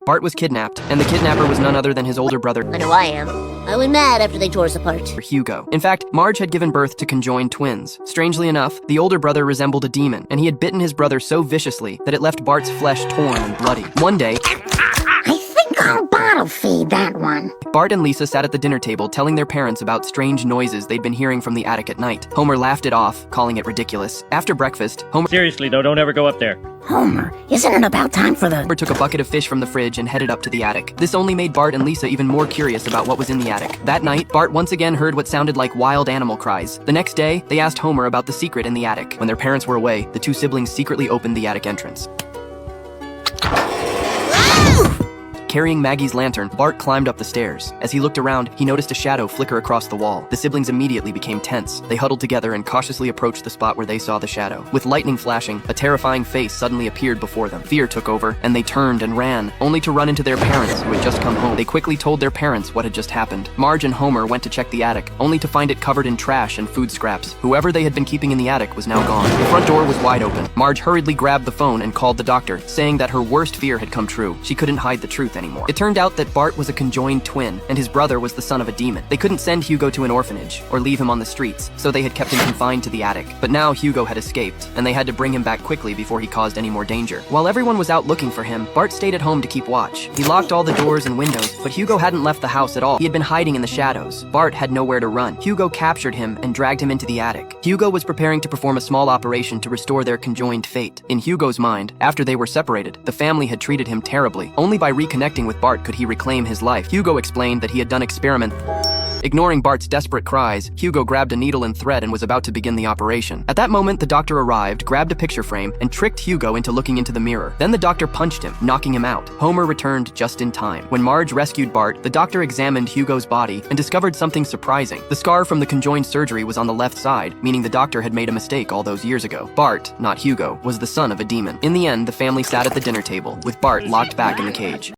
Bart was kidnapped, and the kidnapper was none other than his older brother, I know I am. I was mad after they tore us apart. Hugo. In fact, Marge had given birth to conjoined twins. Strangely enough, the older brother resembled a demon, and he had bitten his brother so viciously that it left Bart's flesh torn and bloody. One day, I think I'll bottle feed that one. Bart and Lisa sat at the dinner table telling their parents about strange noises they'd been hearing from the attic at night. Homer laughed it off, calling it ridiculous. After breakfast, Homer Seriously though, don't ever go up there. Homer, isn't it about time for the... took a bucket of fish from the fridge and headed up to the attic. This only made Bart and Lisa even more curious about what was in the attic. That night, Bart once again heard what sounded like wild animal cries. The next day, they asked Homer about the secret in the attic. When their parents were away, the two siblings secretly opened the attic entrance. Carrying Maggie's lantern, Bart climbed up the stairs. As he looked around, he noticed a shadow flicker across the wall. The siblings immediately became tense. They huddled together and cautiously approached the spot where they saw the shadow. With lightning flashing, a terrifying face suddenly appeared before them. Fear took over, and they turned and ran, only to run into their parents, who had just come home. They quickly told their parents what had just happened. Marge and Homer went to check the attic, only to find it covered in trash and food scraps. Whoever they had been keeping in the attic was now gone. The front door was wide open. Marge hurriedly grabbed the phone and called the doctor, saying that her worst fear had come true. She couldn't hide the truth anymore. It turned out that Bart was a conjoined twin, and his brother was the son of a demon. They couldn't send Hugo to an orphanage, or leave him on the streets, so they had kept him confined to the attic. But now Hugo had escaped, and they had to bring him back quickly before he caused any more danger. While everyone was out looking for him, Bart stayed at home to keep watch. He locked all the doors and windows, but Hugo hadn't left the house at all. He had been hiding in the shadows. Bart had nowhere to run. Hugo captured him and dragged him into the attic. Hugo was preparing to perform a small operation to restore their conjoined fate. In Hugo's mind, after they were separated, the family had treated him terribly. Only by reconnecting with Bart could he reclaim his life. Hugo explained that he had done experiment. Ignoring Bart's desperate cries, Hugo grabbed a needle and thread and was about to begin the operation. At that moment, the doctor arrived, grabbed a picture frame, and tricked Hugo into looking into the mirror. Then the doctor punched him, knocking him out. Homer returned just in time. When Marge rescued Bart, the doctor examined Hugo's body and discovered something surprising. The scar from the conjoined surgery was on the left side, meaning the doctor had made a mistake all those years ago. Bart, not Hugo, was the son of a demon. In the end, the family sat at the dinner table, with Bart locked back in the cage.